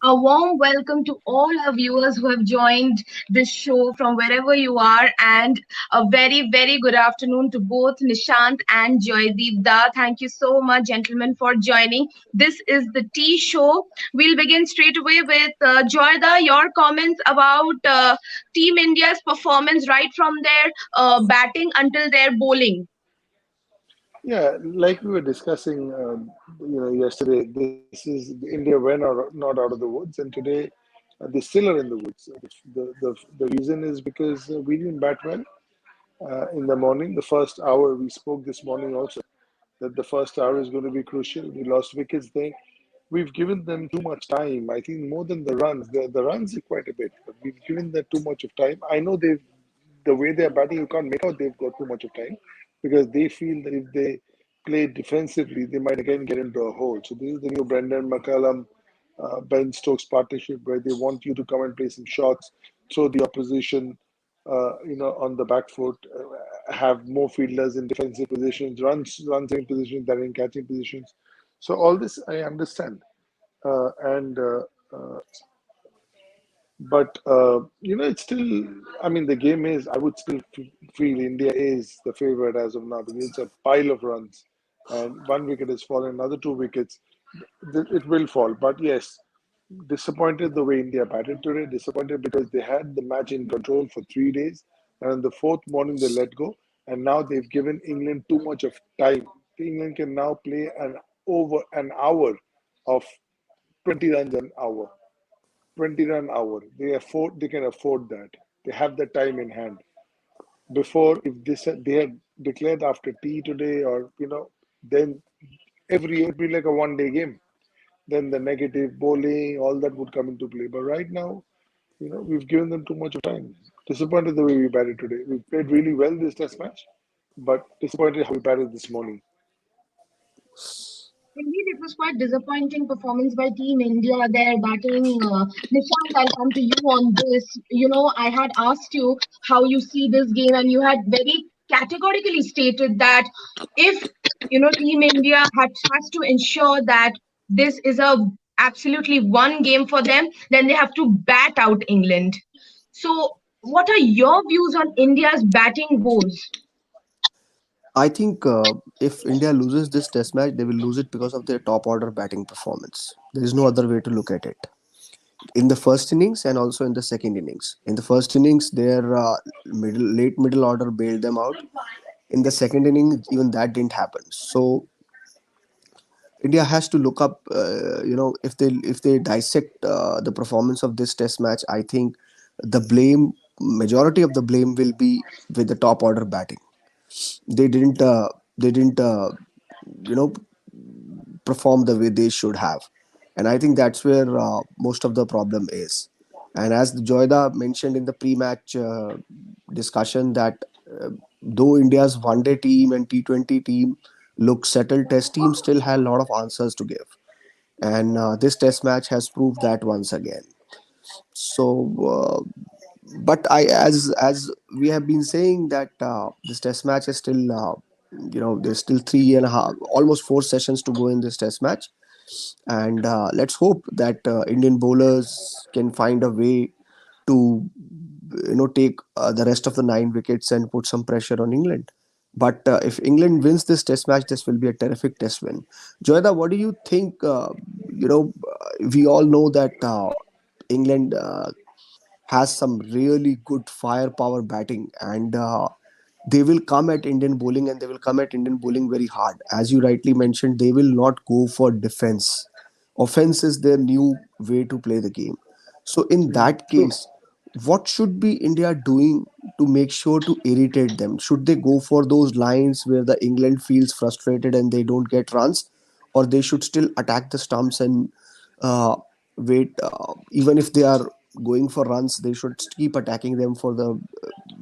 A warm welcome to all our viewers who have joined this show from wherever you are, and a very, very good afternoon to both Nishant and Joydeep Da. Thank you so much, gentlemen, for joining. This is the Tea Show. We'll begin straight away with Joyda. Your comments about Team India's performance right from their batting until their bowling. Yeah, like we were discussing, yesterday. This is India went not out of the woods, and today they still are in the woods. The reason is because we didn't bat well in the morning. The first hour we spoke this morning also that the first hour is going to be crucial. We lost wickets there. We've given them too much time. I think more than the runs. The runs are quite a bit, but we've given them too much of time. I know the way they're batting, you can't make out they've got too much of time because they feel that if they play defensively, they might again get into a hole. So this is the new Brendan McCullum, Ben Stokes partnership where they want you to come and play some shots, throw the opposition, on the back foot, have more fielders in defensive positions, runs in positions that are in catching positions. So all this I understand, and uh, but it's still. I mean, the game is. I would still feel India is the favorite as of now because it's a pile of runs, and one wicket has fallen, another two wickets. It will fall, but yes, disappointed the way India batted today. Disappointed because they had the match in control for 3 days, and on the fourth morning they let go, and now they've given England too much of time. England can now play an over an hour of 20 runs an hour. 20 run hour. They can afford that. They have the time in hand. Before, if they had declared after tea today, or then it'd be like a 1 day game. Then the negative bowling, all that would come into play. But right now, we've given them too much of time. Disappointed the way we batted today. We played really well this test match, but disappointed how we batted this morning. Indeed, it was quite disappointing performance by Team India. Their batting, Nishant, I'll come to you on this. I had asked you how you see this game, and you had very categorically stated that if Team India has to ensure that this is a absolutely one game for them, then they have to bat out England. So, what are your views on India's batting woes? I think if India loses this test match, they will lose it because of their top order batting performance. There is no other way to look at it. In the first innings and also in the second innings. In the first innings, their late middle order bailed them out. In the second inning, even that didn't happen. So India has to look up. If they dissect the performance of this test match, I think the blame majority of the blame will be with the top order batting. They didn't. They didn't. You know perform the way they should have, and I think that's where most of the problem is. And as Joyda mentioned in the pre-match discussion, that though India's one-day team and T20 team look settled, test team still had a lot of answers to give, and this test match has proved that once again. So but I as we have been saying that this test match is still there's still 3.5, almost 4 sessions to go in this test match, and let's hope that Indian bowlers can find a way to take the rest of the 9 wickets and put some pressure on England. But if England wins this test match, this will be a terrific test win. Joyda, what do you think? We all know that England has some really good firepower batting, and they will come at Indian bowling, and they will come at Indian bowling very hard. As you rightly mentioned, they will not go for defense. Offense is their new way to play the game. So in that True. case, what should be India doing to make sure to irritate them? Should they go for those lines where the England feels frustrated and they don't get runs, or they should still attack the stumps and uh, wait? Even if they are going for runs, they should keep attacking them for the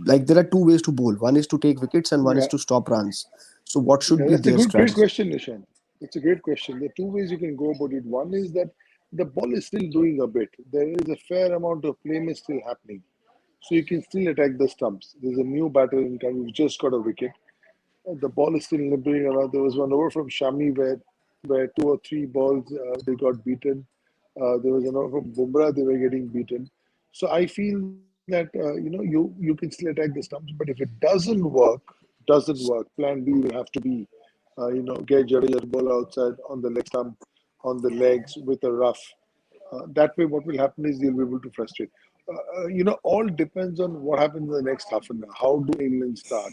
like. There are two ways to bowl. One is to take wickets, and one is Yeah, to stop runs. So what should yeah, be that's a their great strategy? question, Nishan. It's a great question. There are two ways you can go about it. One is that the ball is still doing a bit. There is a fair amount of play is still happening. So you can still attack the stumps. There's a new batter in town who's just got a wicket. The ball is still nibbling around. There was one over from Shami where two or three balls they got beaten. There was from Bumrah, they were getting beaten. So I feel that you can still attack the stumps, but if it doesn't work. Plan B will have to be get Jadeja to bowl outside on the leg stump, on the legs with a rough. That way, what will happen is you'll be able to frustrate. All depends on what happens in the next half an hour. How do England start?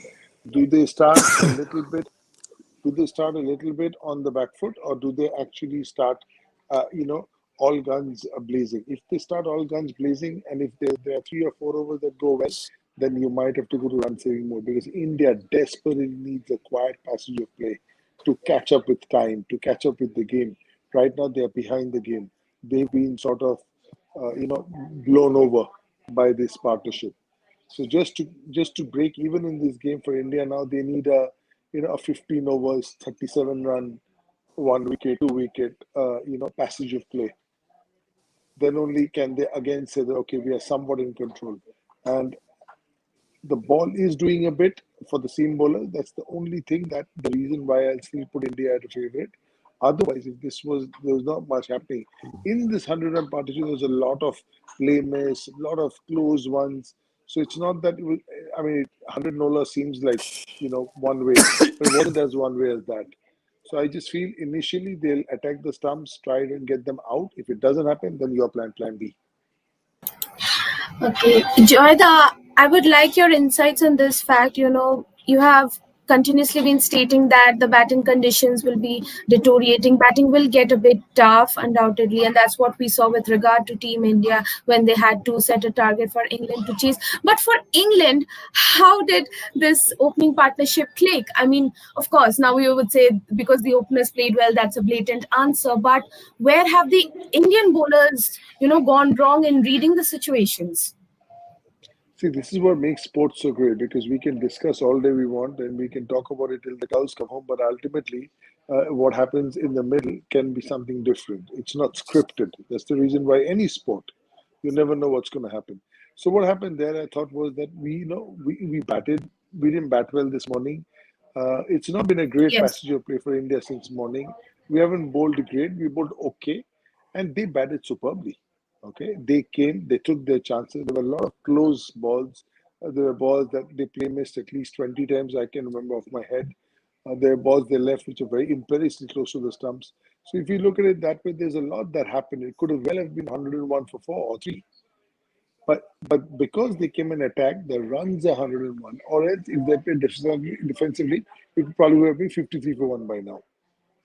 Do they start a little bit do they start a little bit on the back foot, or do they actually start, uh, you know, all guns blazing? If they start all guns blazing, and if there are 3 or 4 overs that go well, then you might have to go to run saving mode because India desperately needs a quiet passage of play to catch up with time, to catch up with the game. Right now, they are behind the game. They've been sort of, blown over by this partnership. So just to break even in this game for India now, they need a 15 overs, 37 run, 1 wicket, 2 wicket, passage of play. Then only can they again say that okay, we are somewhat in control. And the ball is doing a bit for the seam bowler. That's the only thing that the reason why I'll still put India at a favorite. Otherwise, if there was not much happening in this 100-run partnership, there was a lot of play miss, a lot of close ones. So it's not that it was, I mean, 100 Nola seems like one way, but it wasn't as one way as that. So I just feel initially they'll attack the stumps, try and get them out. If it doesn't happen, then your plan B. Okay, Joyda, I would like your insights on this fact. You have continuously been stating that the batting conditions will be deteriorating. Batting will get a bit tough, undoubtedly, and that's what we saw with regard to Team India when they had to set a target for England to chase. But for England, how did this opening partnership click? I mean, of course, now we would say because the openers played well, that's a blatant answer. But where have the Indian bowlers, gone wrong in reading the situations? See, this is what makes sports so great because we can discuss all day we want and we can talk about it till the cows come home. But ultimately, what happens in the middle can be something different. It's not scripted. That's the reason why any sport, you never know what's going to happen. So what happened there, I thought, was that we batted. We didn't bat well this morning. It's not been a great Yes. passage of play for India since morning. We haven't bowled great. We bowled okay, and they batted superbly. Okay, they came, they took their chances. There were a lot of close balls. There were balls that they play missed at least 20 times. I can remember off my head. There are balls they left which are very imperiously close to the stumps. So if you look at it that way, there's a lot that happened. It could have well have been 101 for 4 or 3. But because they came and attacked, the runs are 101. Or else if they played defensively, it would probably have been 53 for 1 by now.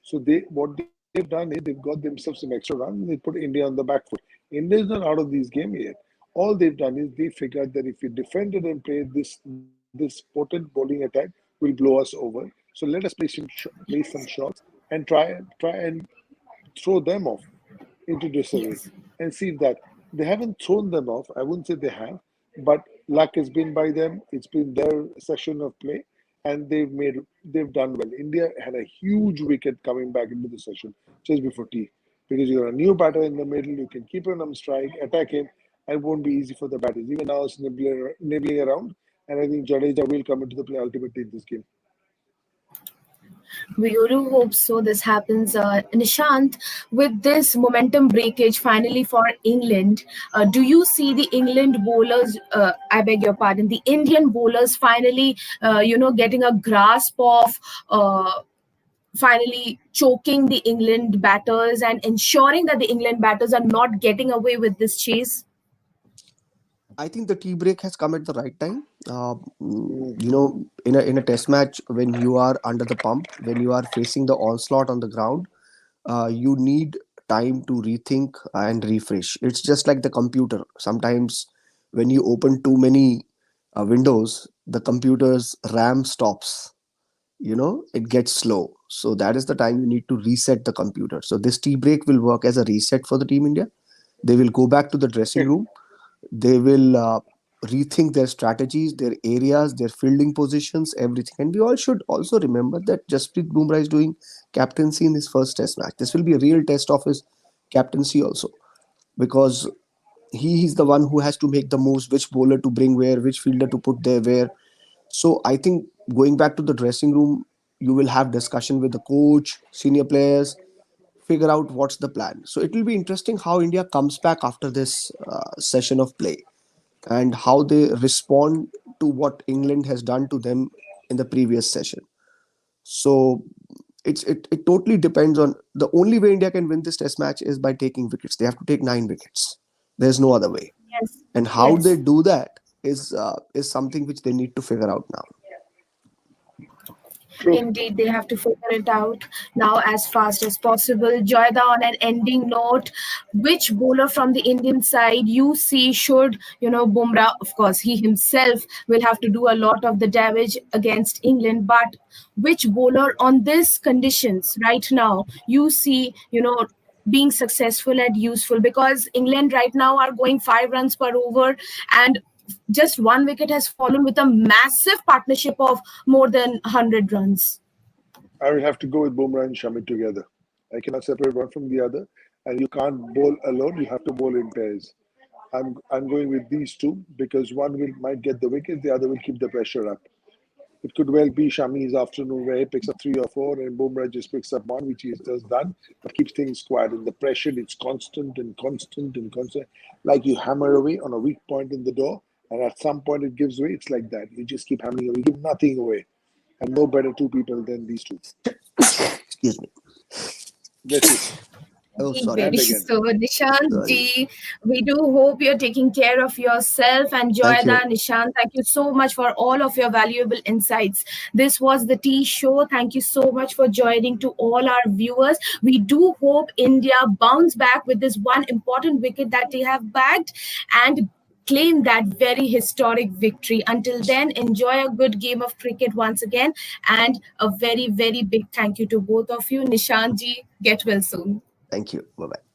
So what they've done is they've got themselves some extra runs and they put India on the back foot. India is not out of these games yet. All they've done is they figured that if we defended and played this potent bowling attack will blow us over. So let us play some shots and try and throw them off into disarray Yes. and see if that they haven't thrown them off. I wouldn't say they have, but luck has been by them. It's been their session of play, and they've done well. India had a huge wicket coming back into the session just before tea because you're a new batter in the middle. You can keep him on strike, attack him, and it won't be easy for the batters. Even now, it's nibbling around, and I think Jadeja will come into the play ultimately in this game. We do hope so. This happens. Nishant, with this momentum breakage finally for England, do you see the England bowlers? I beg your pardon. The Indian bowlers finally, getting a grasp of. Finally choking the England batters and ensuring that the England batters are not getting away with this chase. I think the tea break has come at the right time. Mm. In a test match, when you are under the pump, when you are facing the onslaught on the ground, you need time to rethink and refresh. It's just like the computer. Sometimes when you open too many windows, the computer's RAM stops. It gets slow. So that is the time you need to reset the computer. So this tea break will work as a reset for the team India. They will go back to the dressing room. They will rethink their strategies, their areas, their fielding positions, everything. And we all should also remember that Jasprit Bumrah is doing captaincy in his first test match. This will be a real test of his captaincy also, because he is the one who has to make the moves, which bowler to bring where, which fielder to put there where. So I think going back to the dressing room, you will have discussion with the coach, senior players, figure out what's the plan. So it will be interesting how India comes back after this session of play, and how they respond to what England has done to them in the previous session. So it totally depends on, the only way India can win this test match is by taking wickets. They have to take 9 wickets. There's no other way. Yes. And how Yes. they do that is something which they need to figure out now. True. Indeed, they have to figure it out now as fast as possible. Joyda, on an ending note, which bowler from the Indian side you see should, Bumrah, of course, he himself will have to do a lot of the damage against England, but which bowler on these conditions right now you see, being successful and useful? Because England right now are going 5 runs per over, and just 1 wicket has fallen with a massive partnership of more than 100 runs. I will have to go with Bumrah and Shami together. I cannot separate one from the other, and you can't bowl alone. You have to bowl in pairs. I'm going with these two because one might get the wickets, the other will keep the pressure up. It could well be Shami's afternoon where he picks up 3 or 4 and Bumrah just picks up 1, which he has just done, but keeps things quiet. And the pressure, it's constant and constant and constant. Like you hammer away on a weak point in the door, and at some point it gives way. It's like that. You just keep hammering away, you give nothing away. And no better two people than these two. Excuse me. That's it. Oh, sorry. And Very again. so, Nishant Sorry. ji, we do hope you're taking care of yourself. And Thank you. Joyda, Nishant, thank you so much for all of your valuable insights. This was the Tea Show. Thank you so much for joining to all our viewers. We do hope India bounce back with this one important wicket that they have bagged and claim that very historic victory. Until then, enjoy a good game of cricket once again, and a very, very big thank you to both of you. Nishant ji, get well soon. Thank you. Bye bye.